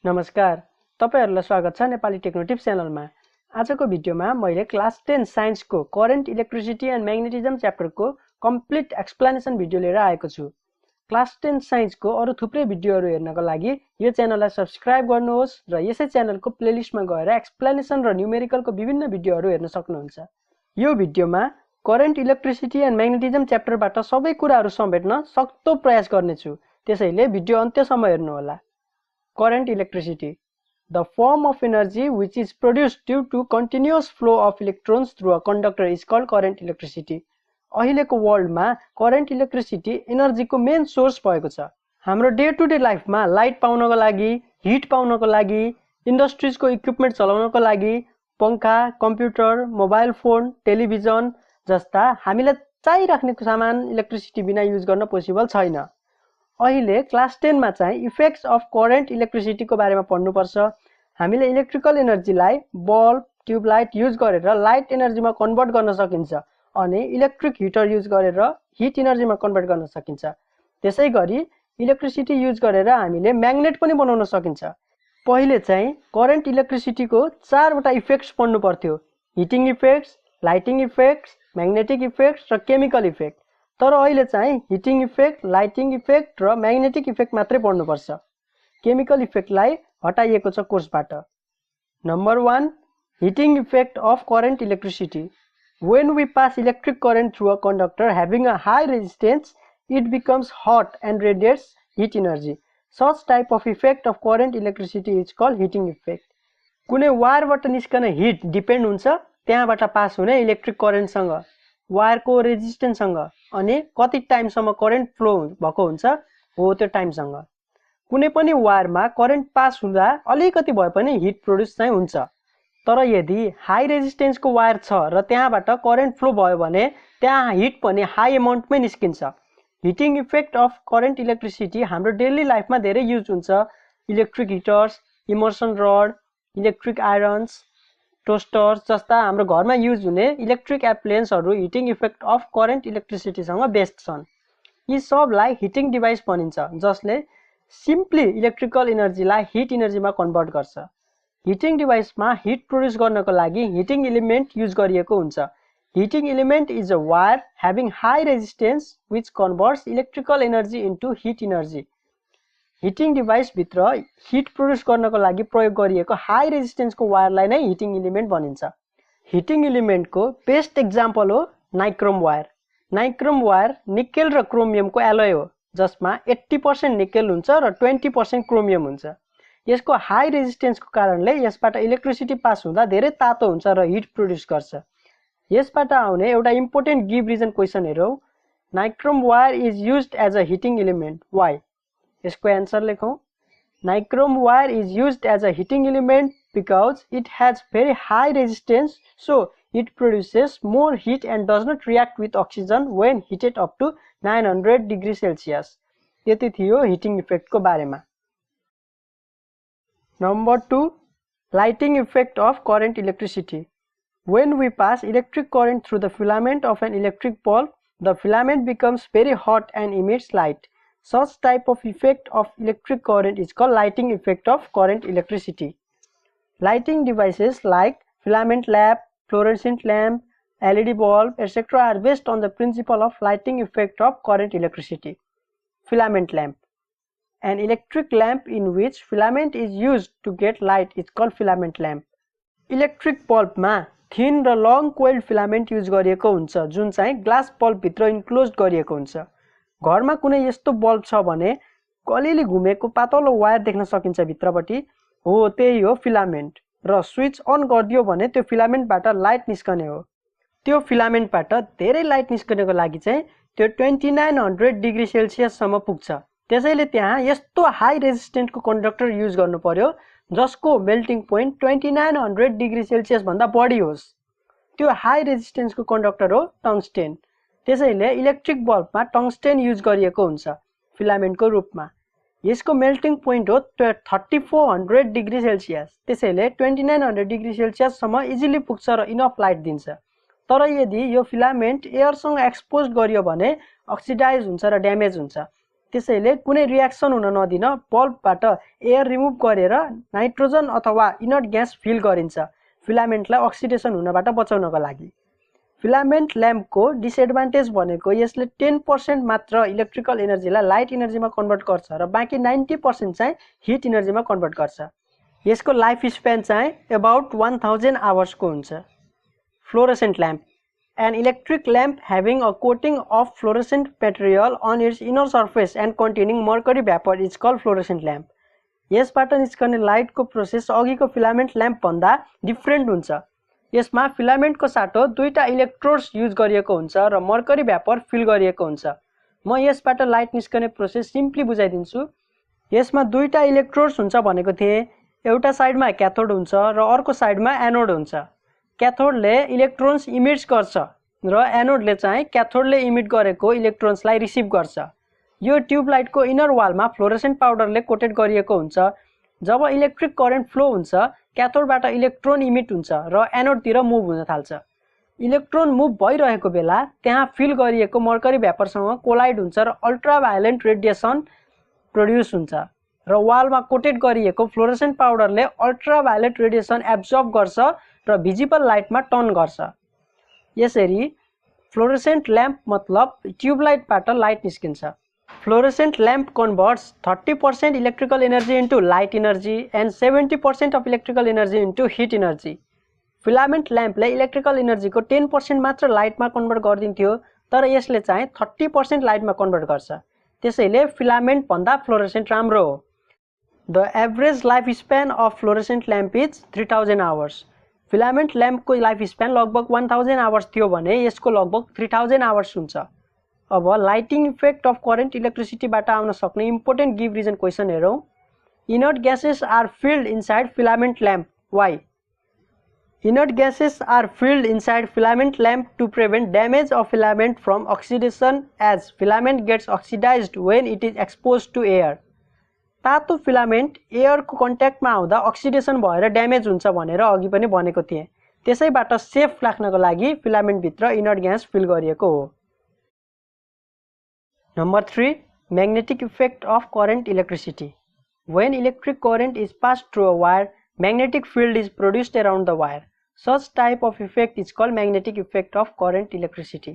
नमस्कार, तपाईहरुलाई स्वागत छ नेपाली टेक्नोटिप्स च्यानलमा। आजको भिडियोमा मैले क्लास 10 साइन्सको करेन्ट इलेक्ट्रिसिटी एन्ड म्याग्नेटिजम च्याप्टरको कम्प्लिट एक्सप्लेनेसन भिडियो लिएर आएको छु। क्लास 10 साइन्सको अरु थुप्रै भिडियोहरु हेर्नको लागि यो च्यानललाई सब्स्क्राइब गर्नुहोस् र यसै च्यानलको प्लेलिस्टमा गएर एक्सप्लेनेसन र न्युमेरिकलको विभिन्न भिडियोहरु हेर्न सक्नुहुन्छ। यो भिडियोमा करेन्ट इलेक्ट्रिसिटी एन्ड म्याग्नेटिजम च्याप्टरबाट सबै कुराहरु समेट्न सक्दो प्रयास गर्नेछु। त्यसैले भिडियो अन्त्यसम्म हेर्नुहोला। Current electricity, the form of energy which is produced due to continuous flow of electrons through a conductor is called current electricity. अहिलेको वर्ल्डमा current electricity एनर्जीको मेन सोर्स भएको छ। हाम्रो डे टु डे लाइफमा लाइट पाउनको लागि, हिट पाउनको लागि, इन्डस्ट्रीजको इक्विपमेन्ट चलाउनको लागि पंखा, कम्प्युटर, मोबाइल फोन, टेलिभिजन जस्ता हामीलाई चाहिराख्ने सामान इलेक्ट्रिसिटी बिना युज गर्न पोसिबल छैन। अहिले क्लास 10 मा चाहिँ इफेक्ट्स अफ करेन्ट इलेक्ट्रिसिटी को बारेमा पढ्नुपर्छ। हामीले इलेक्ट्रिकल एनर्जीलाई बल्ब, ट्युबलाइट युज गरेर लाइट एनर्जीमा कन्भर्ट गर्न सकिन्छ अनि इलेक्ट्रिक हिटर युज गरेर हिट एनर्जीमा कन्भर्ट गर्न सकिन्छ। त्यसैगरी इलेक्ट्रिसिटी युज गरेर हामीले म्याग्नेट पनि बनाउन सकिन्छ। पहिले चाहिँ करेन्ट इलेक्ट्रिसिटीको 4 वटा इफेक्ट्स पढ्नु पर्थ्यो। Heating effects, lighting effects, magnetic effects र केमिकल इफेक्ट। तर अहिले चाहिँ हिटिङ इफेक्ट, लाइटिङ इफेक्ट र म्याग्नेटिक इफेक्ट मात्रै पढ्नुपर्छ। केमिकल इफेक्टलाई हटाइएको छ कोर्सबाट। Number 1, heating effect of current electricity. When we pass electric current through a conductor having a high resistance, it becomes hot and radiates heat energy. Such type of effect of current electricity is called heating effect. कुनै वायरबाट निस्कने hit depend हुन्छ त्यहाँबाट pass हुने electric करेन्टसँग, वायरको रेजिस्टेन्ससँग अनि कति टाइमसम्म current flow भएको हुन्छ हो त्यो टाइमसँग। कुनै पनि वायरमा करेन्ट पास हुँदा अलिकति भए पनि हिट प्रोड्युस चाहिँ हुन्छ। तर यदि हाई रेजिस्टेन्सको वायर छ र त्यहाँबाट करेन्ट फ्लो भयो भने त्यहाँ हिट पनि हाई अमाउन्टमै निस्किन्छ। Heating effect of current electricity हाम्रो डेली लाइफमा धेरै युज हुन्छ। Electric heaters, immersion rod, electric irons, toasters जस्ता हाम्रो घरमा युज हुने इलेक्ट्रिक एप्लायन्सहरू हिटिङ इफेक्ट अफ करेन्ट इलेक्ट्रिसिटीसँग बेस्ड छन्। यी सबलाई हिटिङ डिभाइस भनिन्छ जसले सिम्पली इलेक्ट्रिकल एनर्जीलाई हिट एनर्जीमा कन्भर्ट गर्छ। हिटिङ डिभाइसमा हिट प्रोड्युस गर्नको लागि हिटिङ एलिमेन्ट युज गरिएको हुन्छ। Heating element is a wire having high resistance which converts electrical energy into heat energy. Heating device भित्र हिट प्रोड्युस गर्नको लागि प्रयोग गरिएको हाई रेजिस्टेन्सको वायरलाई नै हिटिङ एलिमेन्ट भनिन्छ। हिटिङ एलिमेन्टको बेस्ट एक्जाम्पल हो nichrome wire. Nichrome wire nickel र क्रोमियमको एलोय हो जसमा 80% निकेल हुन्छ र 20% क्रोमियम हुन्छ। यसको हाई रेजिस्टेन्सको कारणले यसबाट इलेक्ट्रिसिटी पास हुँदा धेरै तातो हुन्छ र हिट प्रोड्युस गर्छ। यसबाट आउने एउटा इम्पोर्टेन्ट गिभ रिजन क्वेसन हेरौँ। Nichrome wire is used as a heating element, why? यसको एन्सर लेखौँ। Nichrome wire is used as a heating element because it has very high resistance, so it produces more heat and does not react with oxygen when heated up to 900 degree Celsius. यति थियो heating इफेक्टको बारेमा। Number 2, lighting effect of current electricity. When we pass electric current through the filament of an electric bulb, the filament becomes very hot and emits light. Such type of effect of electric current is called lighting effect of current electricity. Lighting devices like filament lamp, fluorescent lamp, LED bulb, etc. are based on the principle of lighting effect of current electricity. Filament lamp. An electric lamp in which filament is used to get light is called filament lamp. Electric bulb मा thin र long coiled filament use गरिएको हुन्छ जुन चाहिँ glass bulb भित्र enclose गरिएको हुन्छ। घरमा कुनै यस्तो बल्ब छ भने अलिअलि घुमेको पातलो वायर देख्न सकिन्छ भित्रपट्टि, हो त्यही हो फिलामेन्ट। र स्विच अन गरिदियो भने त्यो फिलामेन्टबाट लाइट निस्कने हो। त्यो फिलामेन्टबाट धेरै लाइट निस्कनको लागि चाहिँ त्यो 2900 डिग्री सेल्सियससम्म पुग्छ। त्यसैले त्यहाँ यस्तो हाई रेजिस्टेन्टको कन्डक्टर युज गर्नु पर्यो जसको मेल्टिङ पोइन्ट 2900 डिग्री सेल्सियस भन्दा बढी होस्। त्यो हाई रेजिस्टेन्सको कन्डक्टर हो टङ्स्टेन। त्यसैले इलेक्ट्रिक बल्बमा टङ्स्टेन युज गरिएको हुन्छ फिलामेन्टको रूपमा। यसको मेल्टिङ पोइन्ट हो 3400 डिग्री सेल्सियस। त्यसैले 2900 डिग्री सेल्सियससम्म इजिली पुग्छ र इनफ लाइट दिन्छ। तर यदि यो फिलामेन्ट एयरसँग एक्सपोज गरियो भने अक्सिडाइज हुन्छ र ड्यामेज हुन्छ। त्यसैले कुनै रियाक्सन हुन नदिन बल्बबाट एयर रिमुभ गरेर नाइट्रोजन अथवा इनर्ट ग्यास फिल गरिन्छ फिलामेन्टलाई अक्सिडेसन हुनबाट बचाउनको लागि। फिलामेन्ट ल्याम्पको डिसएडभान्टेज भनेको यसले 10% मात्र इलेक्ट्रिकल एनर्जीलाई लाइट एनर्जीमा कन्भर्ट गर्छ र बाँकी 90% चाहिँ हिट एनर्जीमा कन्भर्ट गर्छ। यसको लाइफ स्प्यान चाहिँ अबाउट 1000 आवर्सको हुन्छ। Fluorescent lamp An electric lamp having a coating of fluorescent material on its inner surface and containing mercury vapor is called fluorescent lamp. यसबाट निस्कने लाइटको प्रोसेस अघिको फिलामेन्ट ल्याम्प भन्दा डिफरेन्ट हुन्छ। यसमा फिलामेन्टको साटो दुईटा इलेक्ट्रोड्स युज गरिएको हुन्छ र मर्करी भ्यापर फिल गरिएको हुन्छ। म यसबाट लाइट निस्कने प्रोसेस सिम्पली बुझाइदिन्छु। यसमा दुईटा इलेक्ट्रोड्स हुन्छ भनेको थिए। एउटा साइडमा क्याथोड हुन्छ र अर्को साइडमा एनोड हुन्छ। क्याथोडले इलेक्ट्रोन्स इमिट्स गर्छ र एनोडले चाहिँ क्याथोडले इमिट गरेको इलेक्ट्रोन्सलाई रिसिभ गर्छ। यो ट्युबलाइटको इनर वालमा फ्लोरेसेन्ट पाउडरले कोटेड गरिएको हुन्छ। जब इलेक्ट्रिक करेन्ट फ्लो हुन्छ क्याथोडबाट इलेक्ट्रोन इमिट हुन्छ र एनोडतिर मुभ हुन थाल्छ। इलेक्ट्रोन मुभ भइरहेको बेला त्यहाँ फिल गरिएको मर्करी भ्यापरसँग कोलाइड हुन्छ र अल्ट्राभायोलेन्ट रेडिएसन प्रोड्युस हुन्छ र वालमा कोटेड गरिएको फ्लोरेसेन्ट पाउडरले अल्ट्राभायोलेट रेडिएसन एब्जर्ब गर्छ र भिजिबल लाइटमा टर्न गर्छ। यसरी फ्लोरेसेन्ट ल्याम्प मतलब ट्युबलाइटबाट लाइट निस्किन्छ। Fluorescent lamp converts 30% electrical energy into light energy and 70% of electrical energy into heat energy. Filament ल्याम्पले इलेक्ट्रिकल एनर्जीको 10% मात्र लाइटमा कन्भर्ट गरिदिन्थ्यो, तर यसले चाहिँ 30% लाइटमा कन्भर्ट गर्छ। त्यसैले फिलामेन्ट भन्दा फ्लोरेसेन्ट राम्रो हो। The average life span of fluorescent lamp is 3000 hours. Filament ल्याम्पको लाइफ स्प्यान लगभग 1000 आवर्स थियो भने यसको लगभग 3000 आवर्स हुन्छ। अब लाइटिङ इफेक्ट अफ करेन्ट इलेक्ट्रिसिटीबाट आउन सक्ने इम्पोर्टेन्ट गिभ रिजन क्वेसन हेरौँ। Inert gases are filled inside filament lamp. Why? Inert gases are filled inside filament lamp to prevent damage of filament from oxidation as filament gets oxidized when it is exposed to air. तातो filament एयरको कन्ट्याक्टमा आउँदा oxidation भएर damage हुन्छ भनेर अघि पनि भनेको थिएँ। त्यसैबाट सेफ राख्नको लागि फिलामेन्टभित्र इनर्ट ग्यास फिल गरिएको हो। Number 3, magnetic effect of current electricity. When electric current is passed through a wire, magnetic field is produced around the wire. Such type of effect is called magnetic effect of current electricity.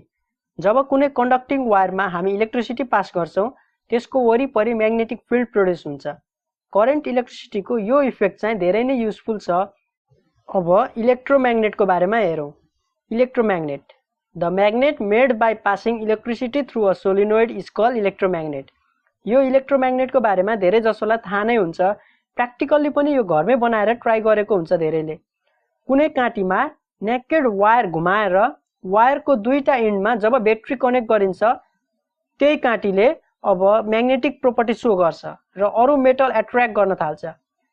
जब कुनै conducting वायरमा हामी electricity pass गर्छौं त्यसको वरिपरि magnetic field produce हुन्छ। Current इलेक्ट्रिसिटीको यो effect चाहिँ धेरै नै युजफुल छ। अब इलेक्ट्रोम्याग्नेटको बारेमा हेरौँ। Electromagnet, the magnet made by passing electricity through a solenoid is called electromagnet. यो इलेक्ट्रोम्याग्नेटको बारेमा धेरै जसोलाई थाहा नै हुन्छ। प्र्याक्टिकल्ली पनि यो घरमै बनाएर ट्राई गरेको हुन्छ धेरैले। कुनै काँटीमा नेकेड वायर घुमाएर वायरको दुईटा एन्डमा जब ब्याट्री कनेक्ट गरिन्छ त्यही काँटीले अब म्याग्नेटिक प्रोपर्टी सो गर्छ र अरू मेटल एट्र्याक्ट गर्न थाल्छ।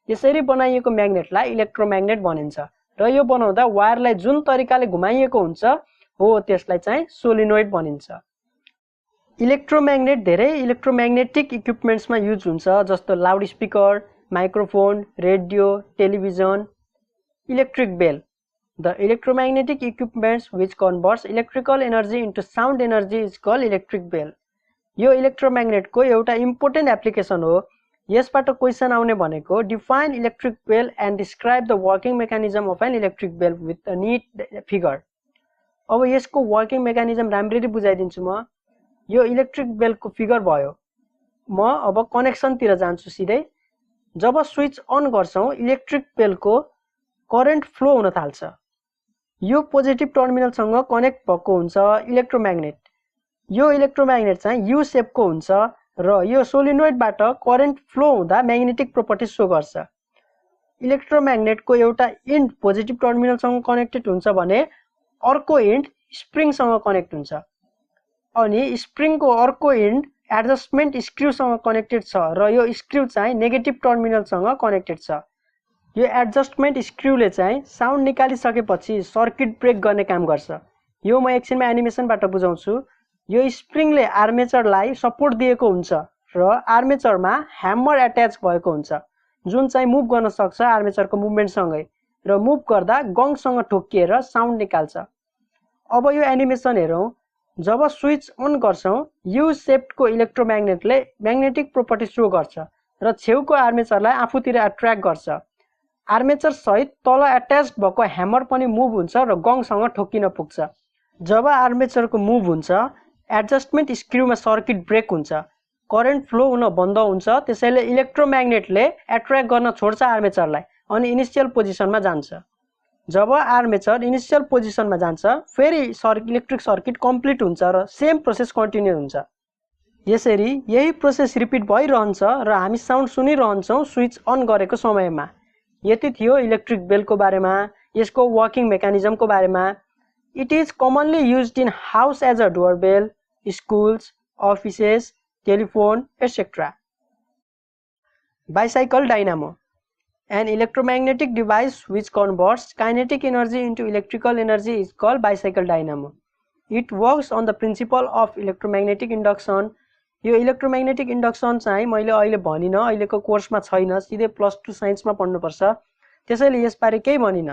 यसरी बनाइएको म्याग्नेटलाई इलेक्ट्रोम्याग्नेट भनिन्छ र यो बनाउँदा वायरलाई जुन तरिकाले घुमाइएको हुन्छ हो त्यसलाई चाहिँ सोलिनोइड भनिन्छ। इलेक्ट्रोम्याग्नेट धेरै इलेक्ट्रोम्याग्नेटिक इक्विपमेन्ट्समा युज हुन्छ, जस्तो loud speaker, microphone, radio, television. Electric bell, the electromagnetic equipments which converts electrical energy into sound energy is called electric bell. यो इलेक्ट्रोम्याग्नेट को एउटा इम्पोर्टेन्ट एप्लिकेसन हो। यसबाट क्वेसन आउने भनेको define electric bell and describe the working mechanism of an electric bell with a neat figure. अब यसको working mechanism राम्ररी बुझाइदिन्छु म। यो इलेक्ट्रिक बेलको फिगर भयो। म अब कनेक्सनतिर जान्छु सिधै। जब स्विच अन गर्छौं इलेक्ट्रिक बेलको करेन्ट फ्लो हुन थाल्छ। यो पोजिटिभ टर्मिनलसँग कनेक्ट भएको हुन्छ इलेक्ट्रोम्याग्नेट। यो इलेक्ट्रोम्याग्नेट चाहिँ यु शेपको हुन्छ र यो सोलिनोइडबाट करेन्ट फ्लो हुँदा म्याग्नेटिक प्रोपर्टी सो गर्छ। इलेक्ट्रोम्याग्नेटको एउटा एन्ड पोजिटिभ टर्मिनलसँग कनेक्टेड हुन्छ भने अर्को एन्ड स्प्रिङसँग कनेक्ट हुन्छ अनि स्प्रिङको अर्को एन्ड एडजस्टमेन्ट स्क्रूसँग कनेक्टेड छ र यो स्क्रू चाहिँ नेगेटिभ टर्मिनलसँग कनेक्टेड छ। यो एडजस्टमेन्ट स्क्रूले चाहिँ साउन्ड निकालिसकेपछि सर्किट ब्रेक गर्ने काम गर्छ। यो म एकछिनमा एनिमेसनबाट बुझाउँछु। यो स्प्रिङले आर्मेचरलाई सपोर्ट दिएको हुन्छ र आर्मेचरमा ह्यामर एट्याच भएको हुन्छ जुन चाहिँ मुभ गर्न सक्छ आर्मेचरको मुभमेन्टसँगै र मुभ गर्दा गङसँग ठोकिएर साउन्ड निकाल्छ। अब यो एनिमेसन हेरौँ। जब स्विच अन गर्छौं यू शेप्डको इलेक्ट्रोम्याग्नेटले म्याग्नेटिक प्रोपर्टी शो गर्छ र छेउको आर्मेचरलाई आफूतिर अट्र्याक्ट गर्छ। आर्मेचर सहित तल अट्याच्ड भएको ह्यामर पनि मुभ हुन्छ र गङसँग ठोकिन पुग्छ। जब आर्मेचरको मुभ हुन्छ एडजस्टमेन्ट स्क्रूमा सर्किट ब्रेक हुन्छ, करेन्ट फ्लो हुन बन्द हुन्छ, त्यसैले इलेक्ट्रोम्याग्नेटले अट्र्याक्ट गर्न छोड्छ आर्मेचरलाई अनि इनिशियल पोजिसनमा जान्छ। जब आर्मेचर इनिशियल पोजिसनमा जान्छ फेरि इलेक्ट्रिक सर्किट कम्प्लिट हुन्छ र सेम प्रोसेस कन्टिन्यू हुन्छ। यसरी यही प्रोसेस रिपिट भइरहन्छ र हामी साउन्ड सुनिरहन्छौं स्विच अन गरेको समयमा। यति थियो इलेक्ट्रिक बेलको बारेमा, यसको वर्किङ मेकानिजमको बारेमा। It is commonly used in house as a doorbell, schools, offices, telephone, etcetera. Bicycle dynamo, an electromagnetic device which converts kinetic energy into electrical energy is called bicycle dynamo. It works on the principle of electromagnetic induction. यो electromagnetic induction चाहिँ मैले अहिले भनिन, अहिलेको कोर्समा छैन, सिधै +2 साइन्समा पढ्नुपर्छ, त्यसैले यसबारे केही भनिन।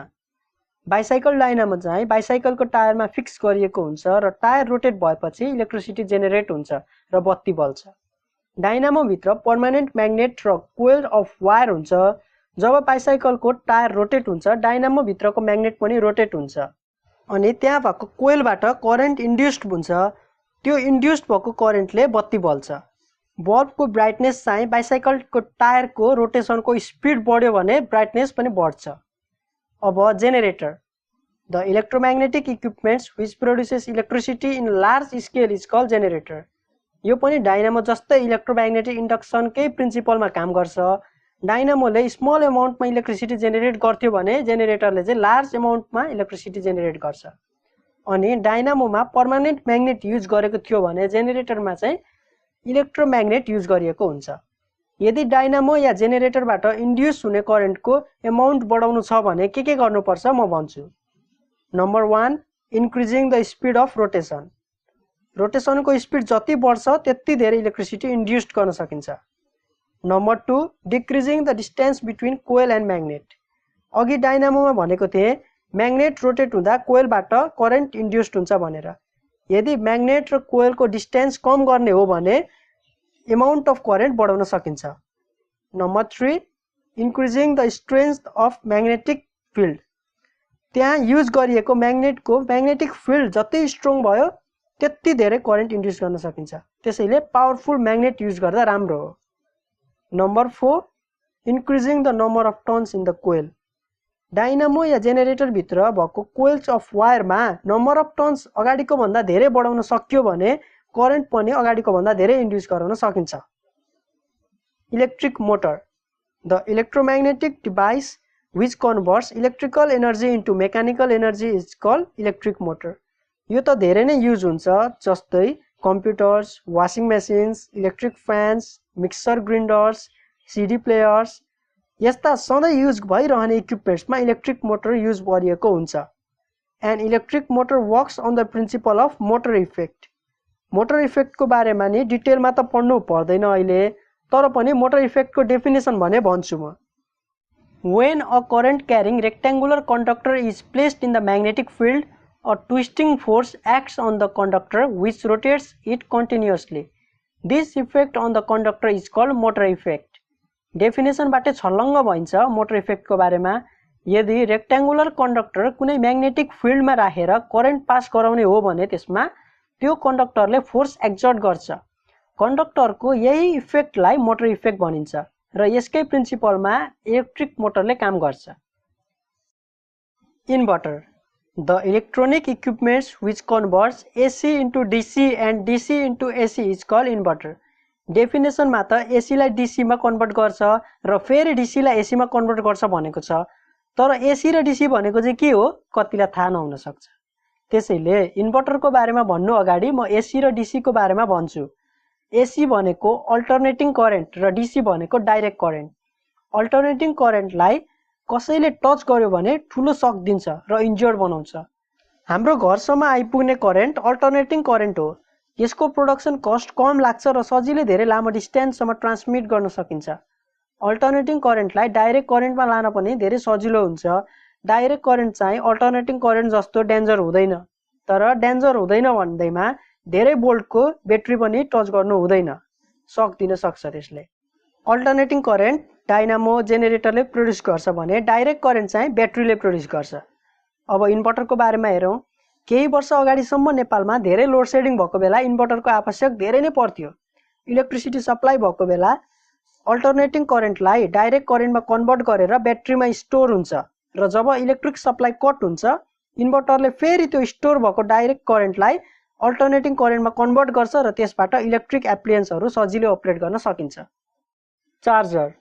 बाइसाइकल डाइनामो चाहिँ बाइसाइकलको टायरमा फिक्स गरिएको हुन्छ र टायर रोटेट भएपछि इलेक्ट्रिसिटी जेनेरेट हुन्छ र बत्ती बल्छ। डाइनामो भित्र पर्मानेन्ट म्याग्नेट र कोइल अफ वायर हुन्छ। जब बाइसाइकलको टायर रोटेट हुन्छ डाइनामो भित्रको म्याग्नेट पनि रोटेट हुन्छ अनि त्यहाँ भएको कोइलबाट करेन्ट इन्ड्युस्ड हुन्छ। त्यो इन्ड्युस्ड भएको करेन्टले बत्ती बल्छ। बल्बको ब्राइटनेस चाहिँ बाइसाइकलको टायरको रोटेसनको स्पिड बढ्यो भने ब्राइटनेस पनि बढ्छ। अब generator, the electromagnetic equipments which produces electricity in large scale is called generator. यो पनि डाइनामो जस्तै इलेक्ट्रोम्याग्नेटिक इन्डक्सनकै प्रिन्सिपलमा काम गर्छ। डाइनामोले स्मल एमाउन्टमा इलेक्ट्रिसिटी जेनेरेट गर्थ्यो भने जेनेरेटरले चाहिँ लार्ज एमाउन्टमा इलेक्ट्रिसिटी जेनेरेट गर्छ। अनि डाइनामोमा पर्मानेन्ट म्याग्नेट युज गरेको थियो भने जेनेरेटरमा चाहिँ इलेक्ट्रोम्याग्नेट युज गरिएको हुन्छ। यदि डाइनामो या जेनेरेटरबाट इन्ड्युस हुने करेन्टको एमाउन्ट बढाउनु छ भने के गर्नुपर्छ म भन्छु। Number 1, increasing the speed of rotation. रोटेसनको स्पिड जति बढ्छ त्यति धेरै इलेक्ट्रिसिटी इन्ड्युस्ड गर्न सकिन्छ। Number 2, decreasing the distance between coil and magnet. अघि डाइनामोमा भनेको थिएँ म्याग्नेट रोटेट हुँदा कोइलबाट करेन्ट इन्ड्युस्ड हुन्छ भनेर। यदि म्याग्नेट र कोइलको डिस्टेन्स कम गर्ने हो भने एमाउन्ट अफ करेन्ट बढाउन सकिन्छ। Number 3, increasing the strength of magnetic field. त्यहाँ युज गरिएको म्याग्नेटको म्याग्नेटिक फिल्ड जति स्ट्रङ भयो त्यति धेरै करेन्ट इन्ड्युस गर्न सकिन्छ। त्यसैले पावरफुल म्याग्नेट युज गर्दा राम्रो हो। Number 4, increasing the number of turns in the coil. Dynamo या जेनेरेटर भित्र भएको कोइल्स अफ वायरमा नम्बर अफ टर्न्स अगाडिको भन्दा धेरै बढाउन सक्यो भने करेन्ट पनि अगाडिको भन्दा धेरै इन्ड्युस गराउन सकिन्छ। Electric motor, the electromagnetic device which converts electrical energy into mechanical energy is called electric motor. यो त धेरै नै युज हुन्छ, जस्तै computers, washing machines, electric fans, mixer grinders, CD players, यस्ता सधैँ युज भइरहने इक्विपमेन्ट्समा इलेक्ट्रिक मोटर युज गरिएको हुन्छ। And electric motor works on the principle of motor effect. मोटर इफेक्टको बारेमा नि डिटेलमा त पढ्नु पर्दैन अहिले, तर पनि मोटर इफेक्टको डेफिनेसन भने भन्छु म। When a current carrying rectangular conductor is placed in the magnetic field, a twisting force acts on the conductor which rotates it continuously. This effect on the conductor is called motor effect. Definition बाटे छल्लङ्ग भइन्छ motor इफेक्टको बारेमा। यदि rectangular conductor कुनै magnetic फिल्डमा राखेर current pass गराउने हो भने त्यसमा त्यो कन्डक्टरले फोर्स एक्जर्ट गर्छ। कन्डक्टरको यही इफेक्टलाई मोटर इफेक्ट भनिन्छ र यसकै प्रिन्सिपलमा इलेक्ट्रिक मोटरले काम गर्छ। Inverter, the electronic equipments which converts AC into DC and DC into AC is called inverter. डेफिनेसनमा त एसीलाई डीसीमा कन्भर्ट गर्छ र फेरि डीसीलाई एसीमा कन्भर्ट गर्छ भनेको छ, तर एसी र डीसी भनेको चाहिँ के हो कतिलाई थाहा नहुन सक्छ। त्यसैले इन्भर्टरको बारेमा भन्नु अगाडि म एसी र डीसीको बारेमा भन्छु। एसी भनेको अल्टरनेटिङ करेन्ट र डीसी भनेको डाइरेक्ट करेन्ट। अल्टरनेटिङ करेन्टलाई कसैले टच गर्यो भने ठुलो सक दिन्छ र इन्जर्ड बनाउँछ। हाम्रो घरसम्म आइपुग्ने करेन्ट अल्टरनेटिङ करेन्ट हो। यसको प्रोडक्सन कस्ट कम लाग्छ र सजिलै धेरै लामो डिस्टेन्ससम्म ट्रान्समिट गर्न सकिन्छ। अल्टरनेटिङ करेन्टलाई डाइरेक्ट करेन्टमा लान पनि धेरै सजिलो हुन्छ। डाइरेक्ट करेन्ट चाहिँ अल्टरनेटिङ करेन्ट जस्तो डेन्जर हुँदैन, तर डेन्जर हुँदैन भन्दैमा धेरै भोल्टको ब्याट्री पनि टच गर्नु हुँदैन, सक्दिन सक्छ त्यसले। अल्टरनेटिङ करेन्ट डाइनामो जेनेरेटरले प्रोड्युस गर्छ भने डाइरेक्ट करेन्ट चाहिँ ब्याट्रीले प्रोड्युस गर्छ। अब इन्भर्टरको बारेमा हेरौँ। केही वर्ष अगाडिसम्म नेपालमा धेरै लोड सेडिङ भएको बेला इन्भर्टरको आवश्यक धेरै नै पर्थ्यो। इलेक्ट्रिसिटी सप्लाई भएको बेला अल्टरनेटिङ करेन्टलाई डाइरेक्ट करेन्टमा कन्भर्ट गरेर ब्याट्रीमा स्टोर हुन्छ र जब इलेक्ट्रिक सप्लाई कट हुन्छ इन्भर्टरले फेरि त्यो स्टोर भएको डाइरेक्ट करेन्टलाई अल्टरनेटिङ करेन्टमा कन्भर्ट गर्छ र त्यसबाट इलेक्ट्रिक एप्लियन्सहरू सजिलै अपरेट गर्न सकिन्छ। Charger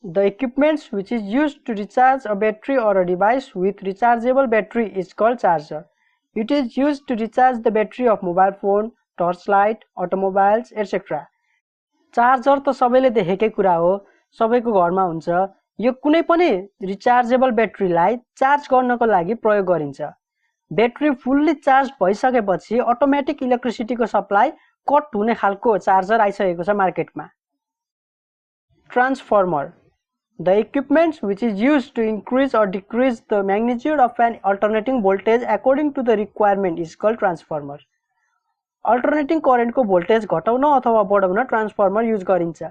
The equipment which is used to recharge a battery or a device with rechargeable battery is called charger. It is used to recharge the battery of mobile phone, torchlight, automobiles, etc. Charger त सबैले देखेकै कुरा हो, सबैको घरमा हुन्छ। यो कुनै पनि रिचार्जेबल ब्याट्रीलाई चार्ज गर्नको लागि प्रयोग गरिन्छ। ब्याट्री फुल्ली चार्ज भइसकेपछि अटोमेटिक इलेक्ट्रिसिटीको सप्लाई कट हुने खालको चार्जर आइसकेको छ मार्केटमा। Transformer The equipment which is used to increase or decrease the magnitude of an alternating voltage according to the requirement is called transformer. Alternating current को voltage घटाउन अथवा बढाउन ट्रान्सफर्मर युज गरिन्छ।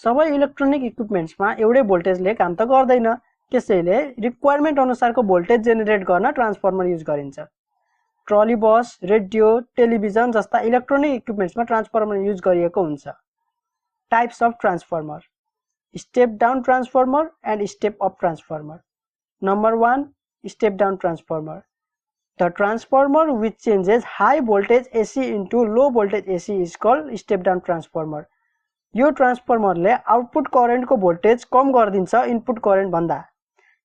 सबै इलेक्ट्रोनिक इक्विपमेन्ट्समा एउटै भोल्टेजले काम त गर्दैन, त्यसैले रिक्वायरमेन्ट अनुसारको भोल्टेज जेनेरेट गर्न ट्रान्सफर्मर युज गरिन्छ। ट्रली बस, रेडियो, टेलिभिजन जस्ता इलेक्ट्रोनिक इक्विपमेन्ट्समा ट्रान्सफर्मर युज गरिएको हुन्छ। Types of transformer Step down transformer and step up transformer. Number 1, step down transformer. The transformer which changes high voltage AC into low voltage AC is called step down transformer. यो ट्रान्सफर्मरले output करेन्टको voltage कम गरिदिन्छ input current भन्दा।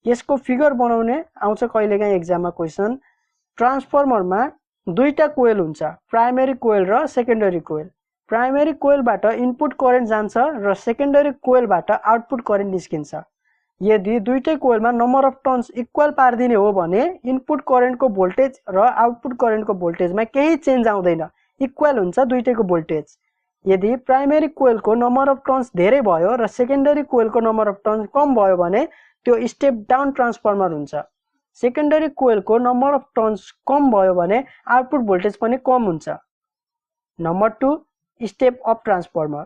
यसको figure बनाउने आउँछ कहिलेकाहीँ एक्जाममा question. ट्रान्सफर्मरमा दुईटा कोइल हुन्छ, प्राइमेरी कोइल र सेकेन्डरी कोइल। प्राइमेरी कोइलबाट इनपुट करेन्ट जान्छ र सेकेन्डरी कोइलबाट आउटपुट करेन्ट निस्किन्छ। यदि दुईटै कोइलमा नम्बर अफ टर्न्स इक्वल पार्दिने हो भने इनपुट करेन्टको भोल्टेज र आउटपुट करेन्टको भोल्टेजमा केही चेन्ज आउँदैन, इक्वल हुन्छ दुईटैको भोल्टेज। यदि प्राइमेरी कोइलको नम्बर अफ टर्न्स धेरै भयो र सेकेन्डरी कोइलको नम्बर अफ टर्न्स कम भयो भने त्यो स्टेप डाउन ट्रान्सफर्मर हुन्छ। सेकेन्डरी कोइलको नम्बर अफ टर्न्स कम भयो भने आउटपुट भोल्टेज पनि कम हुन्छ। Number 2, step up transformer.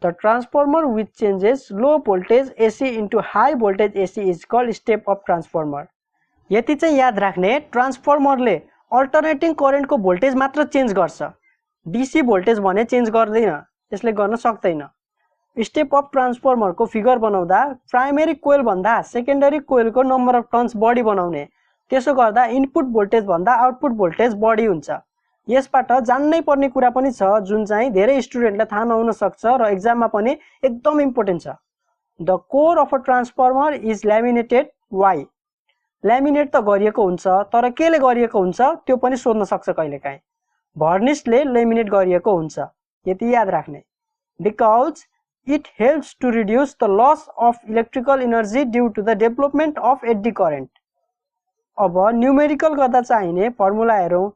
The transformer which changes low voltage AC into high voltage AC is called step up transformer. यति चाहिँ याद राख्ने, ट्रान्सफर्मरले अल्टरनेटिङ करेन्टको भोल्टेज मात्र चेन्ज गर्छ, डीसी भोल्टेज भने चेन्ज गर्दैन, त्यसले गर्न सक्दैन। स्टेप अप ट्रान्सफर्मरको फिगर बनाउँदा प्राइमेरी कोइल भन्दा सेकेन्डरी कोइलको नम्बर अफ टर्न्स बढी बनाउने, त्यसो गर्दा इनपुट भोल्टेज भन्दा आउटपुट भोल्टेज बढी हुन्छ। यसबाट जान्नै पर्ने कुरा पनि छ जुन चाहिँ धेरै स्टुडेन्टलाई थाहा नहुन सक्छ र एक्जाममा पनि एकदम इम्पोर्टेन्ट छ। The core of a transformer is laminated. Why? Laminate त गरिएको हुन्छ तर केले गरिएको हुन्छ त्यो पनि सोध्न सक्छ कहिलेकाहीँ। भर्निसले ल्यामिनेट गरिएको हुन्छ, यति याद राख्ने। Because it helps to reduce the loss of electrical energy due to the development of eddy current. अब न्युमेरिकल गर्दा चाहिने फर्मुला हेरौँ।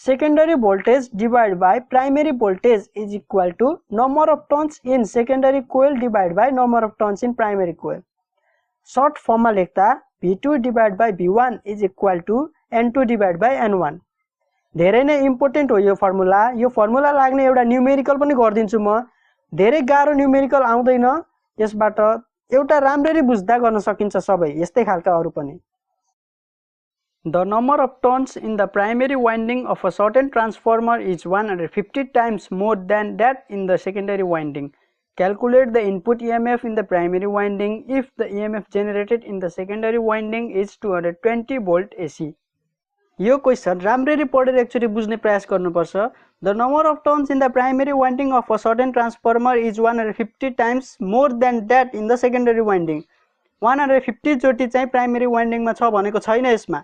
Secondary voltage divided by primary voltage is equal to number of turns in secondary coil divided by number of turns in primary coil. Short form मा लेख्दा V2 divided by V1 is equal to N2 divided by N1. धेरै नै important हो यो formula. यो formula लाग्ने एउटा numerical पनि गरिदिन्छु म। धेरै गाह्रो न्युमेरिकल आउँदैन, यसबाट एउटा राम्ररी बुझ्दा गर्न सकिन्छ सबै, यस्तै खालका अरु पनि। The number of turns in the primary winding of a certain transformer is 150 times more than that in the secondary winding. Calculate the input EMF in the primary winding if the EMF generated in the secondary winding is 220 volt AC. यो question राम्ररी पढेर एकचोटी बुझ्ने प्रयास गर्नुपर्छ। The number of turns in the primary winding of a certain transformer is 150 times more than that in the secondary winding. 150 चोटी चाहिँ primary वाइन्डिङमा छ भनेको छैन यसमा।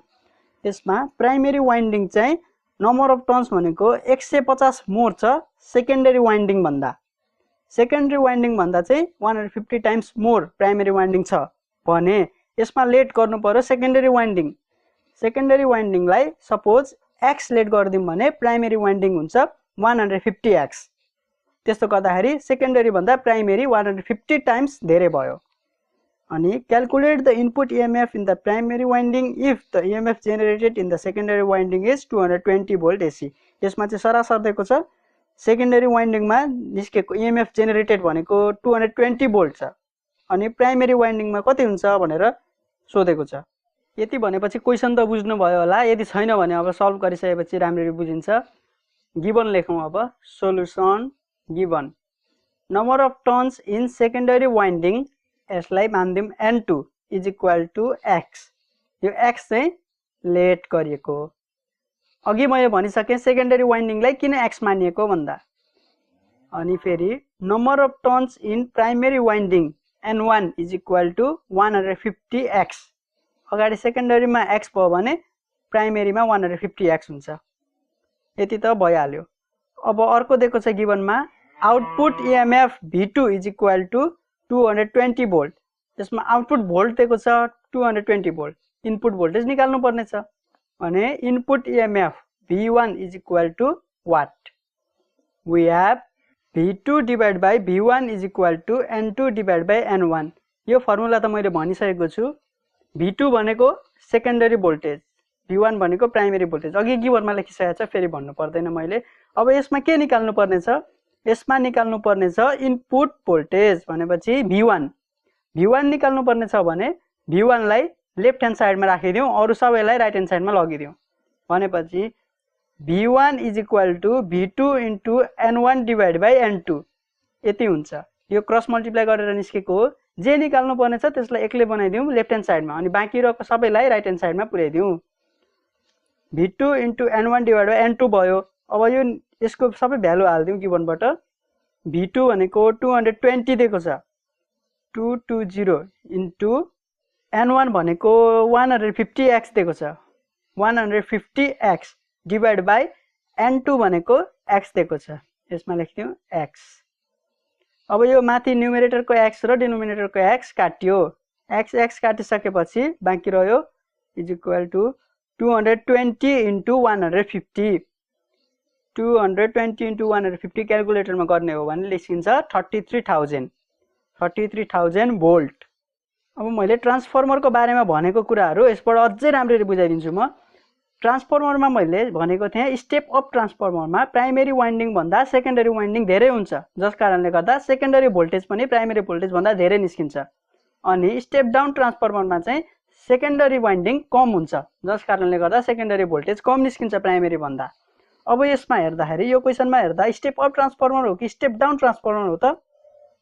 यसमा प्राइमेरी वाइन्डिङ चाहिँ नम्बर अफ टर्न्स भनेको 150 मोर छ सेकेन्डरी वाइन्डिङ भन्दा। सेकेन्डरी वाइन्डिङ भन्दा चाहिँ 150 टाइम्स मोर प्राइमेरी वाइन्डिङ छ भने यसमा लेट गर्नु पर्यो सेकेन्डरी वाइन्डिङ। सेकेन्डरी वाइन्डिङलाई सपोज x लेट गर्दियौं भने प्राइमेरी वाइन्डिङ हुन्छ 150x। त्यस्तो गर्दाखेरि सेकेन्डरी भन्दा प्राइमेरी 150 टाइम्स धेरै भयो। अनि calculate the input EMF in the primary winding if the EMF generated in the secondary winding is 220 volt AC। यसमा चाहिँ सरासर दिएको छ सेकेन्डरी वाइन्डिङमा निस्केको EMF जेनेरेटेड भनेको 220 भोल्ट छ अनि प्राइमेरी वाइन्डिङमा कति हुन्छ भनेर सोधेको छ। यति भनेपछि क्वेशन त बुझ्नु भयो होला। यदि छैन भने अब सल्भ गरिसकेपछि राम्ररी बुझिन्छ। गिवन लेखौँ अब। Solution given number of turns in secondary winding यसलाई मान्दिम N2 is equal to X। यो X चाहिँ लेट गरिएको हो। अघि मैले भनिसकेँ सेकेन्डरी वाइन्डिङलाई किन X मानिएको भन्दा। अनि फेरि number of turns in primary winding N1 is equal to 150X। अगाडि सेकेन्डरीमा X भयो भने प्राइमेरीमा 150X हुन्छ। यति त भइहाल्यो। अब अर्को दिएको छ गिवनमा output EMF V2 is equal to 220 volt. यसमा आउटपुट भोल्ट दिएको छ 220 भोल्ट। इनपुट भोल्टेज निकाल्नु पर्ने छ भने input EMF V1 is equal to what. We have V2 divide by V1 is equal to N2 divide by N1। यो formula त मैले भनिसकेको छु। V2 भनेको सेकेन्डरी भोल्टेज, V1 भनेको प्राइमेरी भोल्टेज। अघि गिवनमा लेखिसकेको छ, फेरि भन्नु पर्दैन मैले। अब यसमा के निकाल्नु पर्ने छ? यसमा निकाल्नु पर्ने छ इनपुट भोल्टेज भनेपछि V1 निकाल्नु पर्ने छ भने V1 लाई लेफ्ट ह्यान्ड साइडमा राखिदिउँ, अरु सबैलाई राइट ह्यान्ड साइडमा लगिदिउँ भनेपछि V1 is equal to V2 into N1 divide by N2 यति हुन्छ। यो क्रस मल्टिप्लाई गरेर निस्केको हो। जे निकाल्नु पर्ने छ त्यसलाई एक्लै बनाइदिउँ लेफ्ट ह्यान्ड साइडमा अनि बाँकी रहेको सबैलाई राइट ह्यान्ड साइडमा पुर्याइदिउँ। V2 into N1 divide by N2 भयो। अब यो यसको सबै भ्यालु हाल्दिउँ गिवनबाट। V2 भनेको 220 दिएको छ, 220 इन्टु N1 भनेको 150X दिएको छ, 150X डिवाइड बाई N2 भनेको X दिएको छ। यसमा लेख्दिउँ X। अब यो माथि न्युमेरेटरको X र डिनोमिनेटरको X काट्यो। X काटिसकेपछि बाँकी रह्यो is equal to 220 into 150। 220 into 150 क्यालकुलेटरमा गर्ने हो भने लेखिन्छ 33,000 भोल्ट। अब मैले ट्रान्सफर्मरको बारेमा भनेको कुराहरू यसबाट अझै राम्ररी बुझाइदिन्छु म। ट्रान्सफर्मरमा मैले भनेको थिएँ स्टेप अप ट्रान्सफर्मरमा प्राइमेरी वाइन्डिङ भन्दा सेकेन्डरी वाइन्डिङ धेरै हुन्छ, जस कारणले गर्दा सेकेन्डरी भोल्टेज पनि प्राइमेरी भोल्टेज भन्दा धेरै निस्किन्छ। अनि स्टेप डाउन ट्रान्सफर्मरमा चाहिँ सेकेन्डरी वाइन्डिङ कम हुन्छ, जस कारणले गर्दा सेकेन्डरी भोल्टेज कम निस्किन्छ प्राइमेरी भन्दा। अब यसमा हेर्दाखेरि यो क्वेशनमा हेर्दा स्टेप अप ट्रान्सफर्मर हो कि स्टेप डाउन ट्रान्सफर्मर हो त?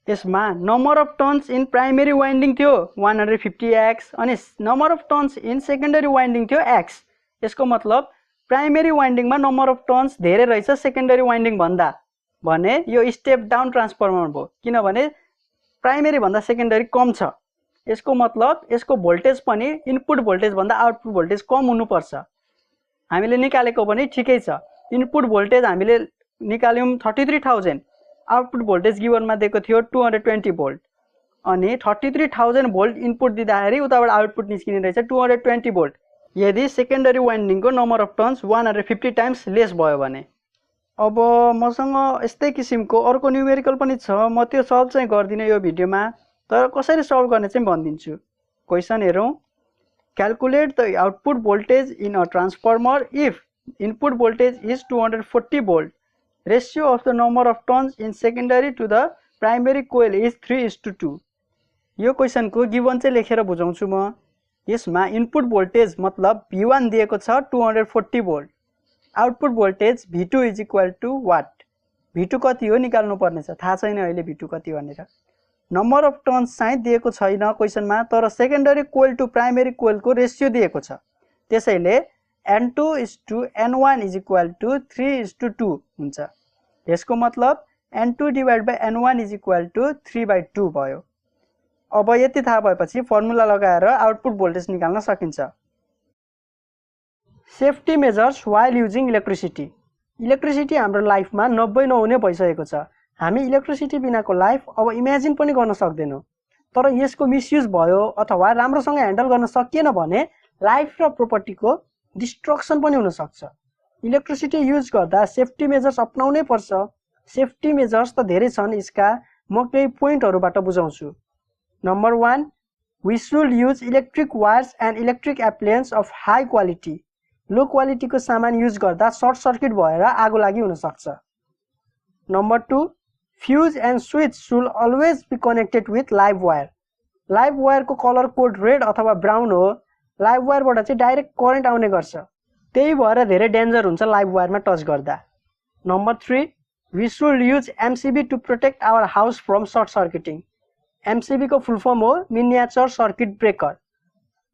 यसमा number of turns in primary winding थियो 150X अनि number of turns in secondary winding थियो X। यसको मतलब प्राइमेरी वाइन्डिङमा नम्बर अफ टर्न्स धेरै रहेछ सेकेन्डरी वाइन्डिङ भन्दा, भने यो स्टेप डाउन ट्रान्सफर्मर भयो, किनभने प्राइमेरी भन्दा सेकेन्डरी कम छ। यसको मतलब यसको भोल्टेज पनि इनपुट भोल्टेज भन्दा आउटपुट भोल्टेज कम हुनुपर्छ। हामीले निकालेको पनि ठिकै छ। इनपुट भोल्टेज हामीले निकाल्यौँ 33,000, आउटपुट भोल्टेज गिवनमा दिएको थियो 220 भोल्ट अनि 33,000 भोल्ट इनपुट दिँदाखेरि उताबाट आउटपुट निस्किने रहेछ 220 भोल्ट यदि सेकेन्डरी वाइन्डिङको number of turns 150 times less भयो भने। अब मसँग यस्तै किसिमको अर्को न्युमेरिकल पनि छ, म त्यो सल्भ चाहिँ गर्दिनँ यो भिडियोमा, तर कसरी सल्भ गर्ने चाहिँ भनिदिन्छु। क्वेसन हेरौँ। Calculate the output voltage in a transformer if input voltage is 240 volt. Ratio of the number of turns in secondary to the primary coil is 3:2। यो क्वेसनको गिवन चाहिँ लेखेर बुझाउँछु म। यसमा इनपुट भोल्टेज मतलब V1 दिएको छ 240 volt, output voltage V2 is equal to what. V2 कति हो निकाल्नु पर्ने छ, थाहा छैन अहिले V2 कति भनेर। नम्बर अफ टर्न्स चाहिँ दिएको छैन क्वेसनमा, तर सेकेन्डरी कोइल टु प्राइमेरी कोइलको रेसियो दिएको छ। त्यसैले N2:N1 इज इक्वल टु 3:2 हुन्छ। यसको मतलब N2 divide by N1 is equal to 3/2 भयो। अब यति थाहा भएपछि फर्मुला लगाएर आउटपुट भोल्टेज निकाल्न सकिन्छ। Safety measures while using electricity. Electricity हाम्रो लाइफमा 90 नहुने भइसकेको छ। हामी इलेक्ट्रिसिटी बिनाको लाइफ अब इमेजिन पनि गर्न सक्दैनौँ। तर यसको मिसयुज भयो अथवा राम्रोसँग ह्यान्डल गर्न सकिएन भने लाइफ र प्रोपर्टीको डिस्ट्रक्सन पनि हुन सक्छ। इलेक्ट्रिसिटी युज गर्दा सेफ्टी मेजर्स अपनाउनै पर्छ। सेफ्टी मेजर्स त धेरै छन्, यसका म केही पोइन्टहरुबाट बुझाउँछु। Number 1, We should use electric wires and electric appliances of high quality. Low quality को सामान युज गर्दा सर्ट सर्किट भएर आगो लागि हुन सक्छ। Number 2, fuse and switch should always be connected with live wire. Live wire को कलर कोड रेड अथवा ब्राउन हो। लाइभ वायर बाट चाहिँ डाइरेक्ट करेन्ट आउने गर्छ, त्यही भएर धेरै डेन्जर हुन्छ लाइभ वायरमा टच गर्दा। Number 3, we should use MCB to protect our house from short circuiting. MCB को फुल फर्म हो मिनिएचर सर्किट ब्रेकर।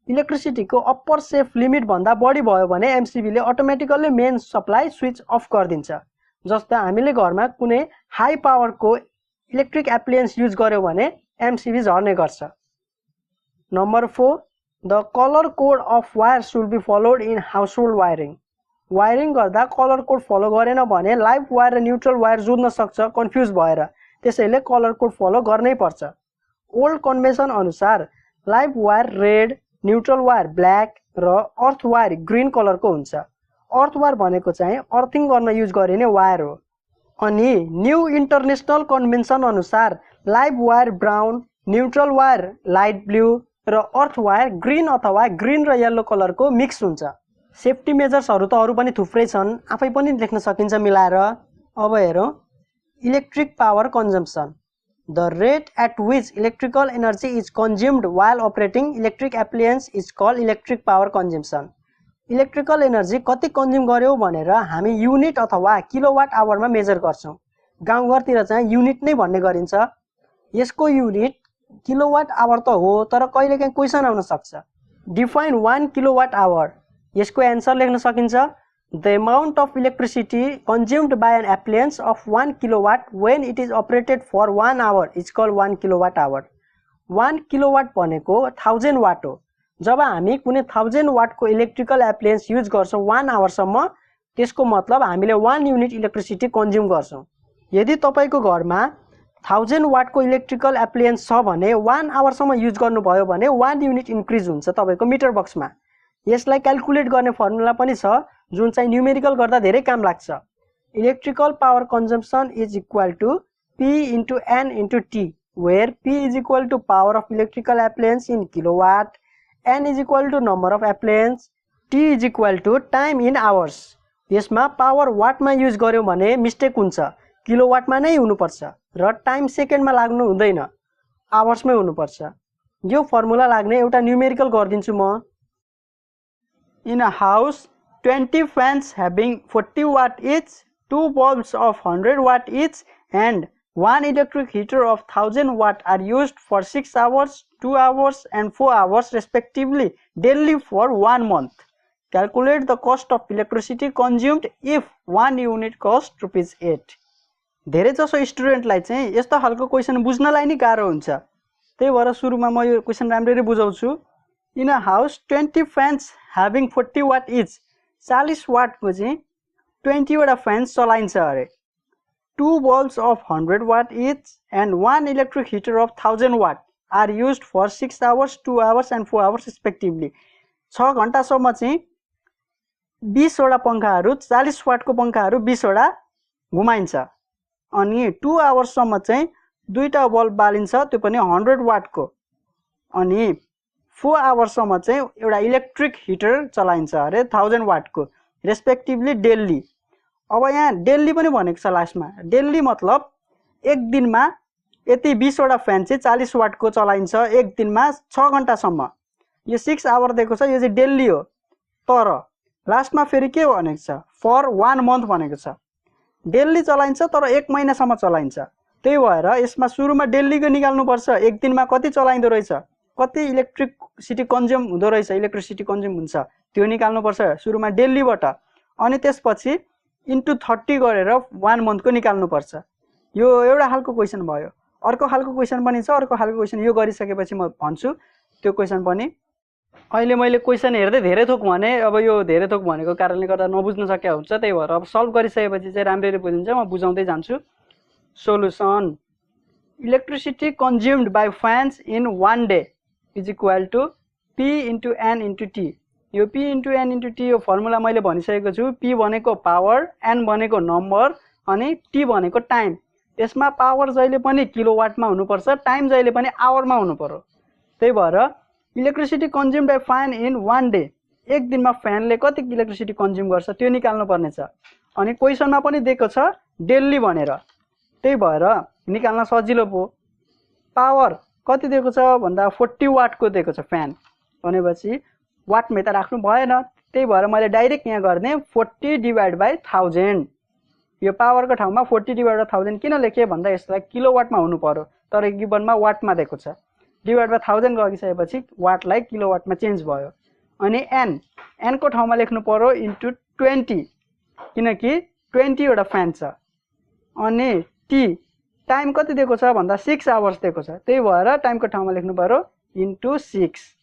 इलेक्ट्रिसिटी को अप्पर सेफ लिमिट भन्दा बढी भयो भने MCB ले automatically main supply switch off गरिदिन्छ। जस्तै हामीले घरमा कुनै हाई पावर को इलेक्ट्रिक एप्लायन्स युज गर्यो भने MCB झर्ने गर्छ। Number 4, the color code of wire should be followed in household wiring. Wiring गर्दा कलर कोड फलो गरेन भने लाइभ वायर र न्यूट्रल वायर जोड्न सक्छ कन्फ्युज भएर, त्यसैले कलर कोड फलो गर्नै पर्छ। ओल्ड कन्भेन्सन अनुसार live wire red, neutral wire black र अर्थ वायर ग्रीन कलरको हुन्छ। अर्थ वायर भनेको चाहिँ अर्थिङ गर्न युज गरिने वायर हो। अनि न्यू इन्टरनेशनल कन्भेन्सन अनुसार live wire brown, neutral wire light blue र अर्थ वायर ग्रीन अथवा ग्रीन र येलो कलरको मिक्स हुन्छ। सेफ्टी मेजर्सहरु त अरु पनि थुप्रै छन्, आफै पनि लेख्न सकिन्छ मिलाएर। अब हेरौं, electric power consumption. The rate at which electrical energy is consumed while operating electric appliance is called electric power consumption. Electrical energy कति कन्ज्युम गर्यो भनेर हामी युनिट अथवा किलोवाट आवरमा मेजर गर्छौं। गाउँघरतिर चाहिँ युनिट नै भन्ने गरिन्छ। यसको युनिट किलोवाट आवर त हो, तर कहिलेकाहीँ क्वेशन आउन सक्छ। Define 1 kilowatt hour. यसको एन्सर लेख्न सकिन्छ, the amount of electricity consumed by an appliance of 1 kilowatt when it is operated for 1 hour is called 1 kilowatt hour. 1 kilowatt भनेको 1000 वाट हो। जब हामी कुनै 1000 वाट को इलेक्ट्रिकल एप्लायन्स युज गर्छौं 1 आवर सम्म, त्यसको मतलब हामीले 1 युनिट इलेक्ट्रिसिटी कन्ज्युम गर्छौं। यदि तपाईको घरमा 1000 वाट को इलेक्ट्रिकल एप्लायन्स छ भने 1 आवर सम्म युज गर्नुभयो भने 1 युनिट इन्क्रिज हुन्छ तपाईको मिटर बक्समा। यसलाई क्याल्कुलेट गर्ने फर्मुला पनि छ, जुन चाहिँ न्यूमेरिकल गर्दा धेरै काम लाग्छ। Electrical power consumption is equal to P into N into T, where P is equal to power of electrical appliance in kilowatt, N is equal to number of appliance, T is equal to time in hours. यसमा power वाटमा use गर्यो भने mistake हुन्छ, किलोवाटमा नै हुनुपर्छ र time सेकेन्डमा लाग्नु हुँदैन, आवर्समै हुनुपर्छ। यो फर्मुला लाग्ने एउटा न्यूमेरिकल गर्दिन्छु म। In a house, 20 fans having 40 watt each, 2 bulbs of 100 watt each, and 1 electric heater of 1000 watt are used for 6 hours, 2 hours, and 4 hours respectively daily for 1 month. Calculate the cost of electricity consumed if 1 unit cost ₹8. धेरै जसो स्टुडेन्टलाई चाहिँ यस्तो खालको question बुझ्नलाई नि गाह्रो हुन्छ, त्यही भएर सुरुमा म यो क्वेशन राम्ररी बुझाउँछु। In a house, 20 fans having 40 watt each, 40 what को चाहिँ 20 वटा फ्यान्स चलाइन्छ अरे। 2 bulbs of 100 watt each and 1 electric heater of 1000 watt are used for 6 hours, 2 hours and 4 hours respectively. 6 घण्टासम्म चाहिँ 20 वटा पंखाहरू, 40 वाट को पंखाहरू 20 वटा घुमाइन्छ। अनि 2 आवर्स सम्म चाहिँ दुईटा बल्ब बालिन्छ, त्यो पनि 100 वाट को। अनि 4 आवर्स सम्म चाहिँ एउटा इलेक्ट्रिक हिटर चलाइन्छ अरे 1000 वाट को रेस्पेक्टिभली डेली। अब यहाँ डेली पनि भनेको छ लास्टमा। डेली मतलब एक दिनमा यति 20 वटा फ्यान चाहिँ 40 वाट को चलाइन्छ एक दिनमा 6 घण्टासम्म। यो 6 आवर दिएको छ, यो चाहिँ डेली हो। तर लास्टमा फेरि के भनेको छ, फर 1 मन्थ भनेको छ। डेली चलाइन्छ तर 1 महिनासम्म चलाइन्छ। त्यही भएर यसमा सुरुमा डेलीको निकाल्नु पर्छ, एक दिनमा कति चलाइँदो रहेछ, कति इलेक्ट्रिसिटी कन्ज्युम हुँदो रहेछ, इलेक्ट्रिसिटी कन्ज्युम हुन्छ त्यो निकाल्नु पर्छ सुरुमा डेलीबाट। अनि त्यसपछि इन्टु 30 गरेर 1 मन्थको निकाल्नु पर्छ। यो एउटा खालको क्वेशन भयो। अर्को खालको क्वेशन पनि छ, अर्को खालको क्वेशन यो गरिसकेपछि म भन्छु त्यो क्वेशन पनि। अहिले मैले क्वेशन हेर्दै धेरै थोक भने, अब यो धेरै थोक भनेको कारणले गर्दा नबुझ्न सकेको हुन्छ, त्यही भएर अब सल्भ गरिसकेपछि चाहिँ राम्ररी बुझिन्छ, म बुझाउँदै जान्छु। Solution, electricity consumed by fans in 1 day is equal to P into N into T. यो P into N into T यो फर्मुला मैले भनिसकेको छु। P भनेको पावर, N भनेको नम्बर, अनि T भनेको टाइम। यसमा पावर जहिले पनि किलोवाटमा हुनुपर्छ, टाइम जहिले पनि आवरमा हुनुपर्यो। त्यही भएर electricity consumed by fan in 1 day, एक दिनमा फ्यानले कति इलेक्ट्रिसिटी कन्ज्युम गर्छ त्यो निकाल्नु पर्ने छ। अनि क्वेसनमा पनि दिएको छ डेली भनेर, त्यही भएर निकाल्न सजिलो भयो। पावर कति दिएको छ भन्दा 40 वाटको दिएको छ फ्यान भनेपछि वाटमै त राख्नु भएन, त्यही भएर मैले डाइरेक्ट यहाँ गर्ने 40 डिभाइड बाइ 1000। यो पावरको ठाउँमा 40 डिभाइड बाइ 1000 किन लेखेँ भन्दा यसलाई किलोवाटमा हुनु पर्यो, तर गिभनमा वाटमा दिएको छ। डिभाइड बाइ 1000 गरिसकेपछि वाटलाई किलोवाटमा चेन्ज भयो। अनि एन को ठाउँमा लेख्नु पर्यो इन्टु 20 किनकि 20 वटा फ्यान छ। अनि टी टाइम कति दिएको छ भन्दा 6 आवर्स दिएको छ, त्यही भएर टाइमको ठाउँमा लेख्नु पर्यो इन्टु 6।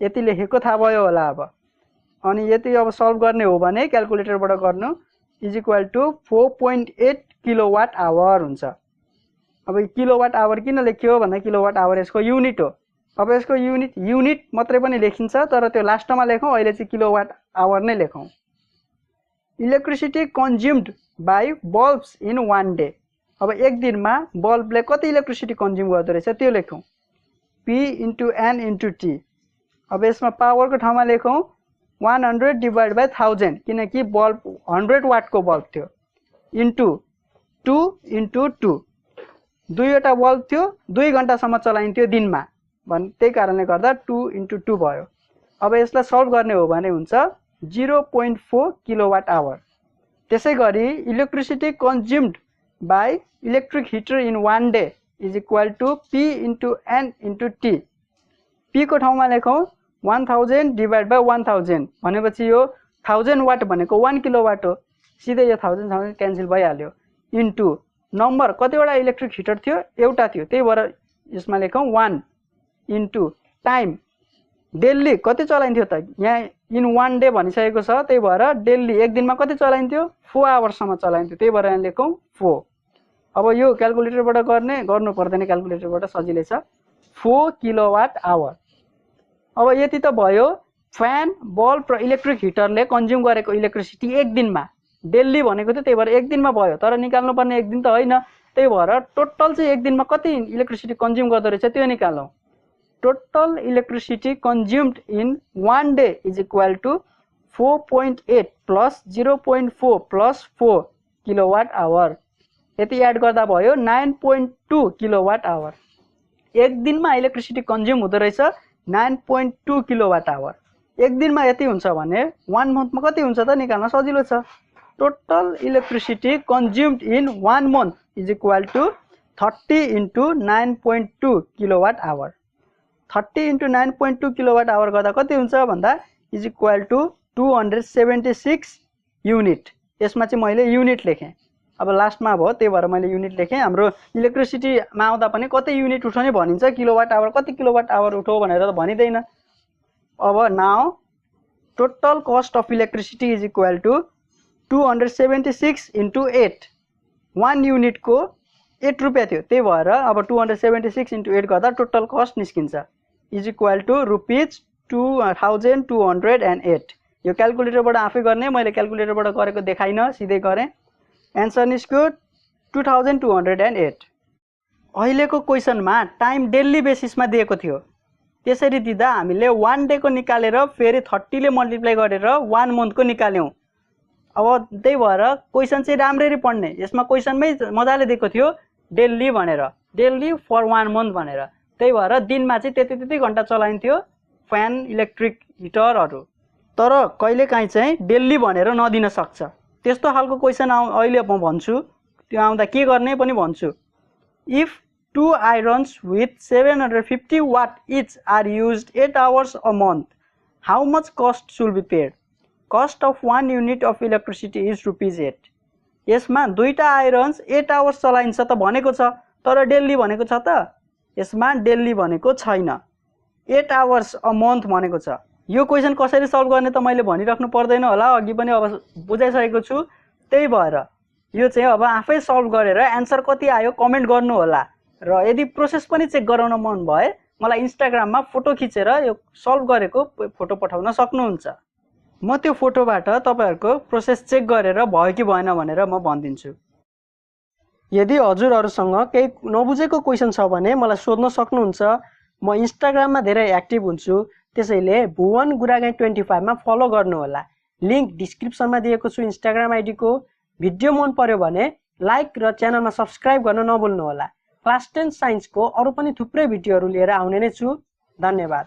यति लेखेको थाहा भयो होला। अब अनि यति अब सल्भ गर्ने हो भने क्याल्कुलेटरबाट गर्नु is equal to 4.8 kilowatt hour हुन्छ। अब किलोवाट आवर किन लेख्यो भन्दा किलोवाट आवर यसको युनिट हो। अब यसको युनिट मात्रै पनि लेखिन्छ, तर त्यो लास्टमा लेखौँ, अहिले चाहिँ किलोवाट आवर नै लेखौँ। Electricity consumed by bulbs in 1 day, अब एक दिनमा बल्बले कति इलेक्ट्रिसिटी कन्ज्युम गर्दो रहेछ त्यो लेखौँ। P into N into T. अब यसमा पावरको ठाउँमा लेखौँ 100 डिभाइड बाई 1000 किनकि बल्ब 100 वाटको बल्ब थियो, इन्टु 2 इन्टु 2, दुईवटा बल्ब थियो, 2 घन्टासम्म चलाइन्थ्यो दिनमा, त्यही कारणले गर्दा 2 इन्टु 2 भयो। अब यसलाई सल्भ गर्ने हो भने हुन्छ 0.4 किलोवाट आवर। त्यसै गरी electricity consumed by electric heater in 1 day is equal to P into N into T. P को ठाउँमा लेखौँ 1000 डिभाइड बाई 1000 भनेपछि यो 1000 वाट भनेको 1 किलोवाट हो, सिधै यो 1000 क्यान्सल भइहाल्यो, इन्टु नम्बर कतिवटा इलेक्ट्रिक हिटर थियो, एउटा थियो, त्यही भएर यसमा लेखौँ 1, इन्टु टाइम डेली कति चलाइन्थ्यो त, यहाँ इन 1 डे भनिसकेको छ, त्यही भएर डेली एक दिनमा कति चलाइन्थ्यो 4 आवर्ससम्म चलाइन्थ्यो, त्यही भएर यहाँ लेखौँ 4। अब यो क्याल्कुलेटरबाट गर्नु पर्दैन, क्याल्कुलेटरबाट सजिलै छ, 4 किलोवाट आवर। अब यति त भयो फ्यान, बल्ब र इलेक्ट्रिक हिटरले कन्ज्युम गरेको इलेक्ट्रिसिटी एक दिनमा। डेली भनेको थियो, त्यही भएर एक दिनमा भयो, तर निकाल्नु पर्ने एक दिन त होइन, त्यही भएर टोटल चाहिँ एक दिनमा कति इलेक्ट्रिसिटी कन्ज्युम गर्दो रहेछ त्यो निकालौँ। Total electricity consumed in 1 day is equal to 4.8 plus 0.4 plus 4 kilowatt hour. यति एड गर्दा भयो 9.2 किलोवाट आवर। एक दिनमा इलेक्ट्रिसिटी कन्ज्युम हुँदो रहेछ 9.2 किलोवाट आवर। एक दिनमा यति हुन्छ भने 1 मन्थमा कति हुन्छ त निकाल्न सजिलो छ। Total electricity consumed in 1 month is equal to 30 into 9.2 kilowatt hour. 30 into 9.2 kilowatt hour गर्दा कति हुन्छ भन्दा इज इक्वल टु 276 युनिट। यसमा चाहिँ मैले युनिट लेखेँ, अब लास्टमा भयो त्यही भएर मैले युनिट लेखेँ। हाम्रो इलेक्ट्रिसिटीमा आउँदा पनि कति युनिट उठाउने भनिन्छ, किलोवाट आवर कति किलोवाट आवर उठाउ भनेर त भनिँदैन। अब now total cost of electricity is equal to 276 into 8। 1 युनिटको 8 रुपियाँ थियो, त्यही भएर अब 276 इन्टु 8 गर्दा टोटल कस्ट निस्किन्छ इज इक्वल टु रुपिज 2208। यो क्याल्कुलेटरबाट आफै गर्ने, मैले क्याल्कुलेटरबाट गरेको देखाइनँ, सिधै गरेँ। एन्सर निस्क्यो 2208। अहिलेको क्वेसनमा टाइम डेली बेसिसमा दिएको थियो, त्यसरी दिँदा हामीले 1 डेको निकालेर फेरि 30 ले मल्टिप्लाई गरेर 1 मन्थको निकाल्यौँ। अब त्यही भएर क्वेसन चाहिँ राम्ररी पढ्ने। यसमा क्वेसनमै मजाले दिएको थियो डेली भनेर, डेली फर 1 month भनेर, त्यही भएर दिनमा चाहिँ त्यति घन्टा चलाइन्थ्यो फ्यान, इलेक्ट्रिक हिटरहरू। तर कहिलेकाहीँ चाहिँ डेली भनेर नदिन सक्छ, त्यस्तो खालको क्वेसन अहिले म भन्छु, त्यो आउँदा के गर्ने पनि भन्छु। If 2 irons with 750 watt each are used 8 hours a month, how much cost should be paid? Cost of 1 unit of electricity is rupees 8। यसमा दुईटा आइरन्स 8 hours चलाइन्छ त भनेको छ, तर डेली भनेको छ त? यसमा डेली भनेको छैन, 8 hours अ मन्थ भनेको छ। यो क्वेसन कसरी सल्भ गर्ने त मैले भनिराख्नु पर्दैन होला, अघि पनि अब बुझाइसकेको छु। त्यही भएर यो चाहिँ अब आफै सल्भ गरेर एन्सर कति आयो कमेन्ट गर्नु होला। र यदि प्रोसेस पनि चेक गराउन मन भए मलाई इन्स्टाग्राममा फोटो खिचेर यो सल्भ गरेको फोटो पठाउन सक्नुहुन्छ। म त्यो फोटोबाट तपाईहरुको प्रोसेस चेक गरेर भयो कि भएन भनेर म भनिदिन्छु। यदि हजुरहरुसँग केही नबुझेको क्वेसन छ भने मलाई सोध्न सक्नुहुन्छ। म इन्स्टाग्राममा धेरै एक्टिभ हुन्छु, त्यसैले भुवन गुरागाई 25 मा फलो गर्नुहोला। लिंक डिस्क्रिप्सनमा दिएको छु इन्स्टाग्राम आइडी को। भिडियो मन पर्यो भने लाइक र च्यानलमा सब्स्क्राइब गर्न नभुल्नुहोला। क्लास 10 साइन्सको अरु पनि थुप्रै भिडियोहरू लिएर आउने नै छु। धन्यवाद।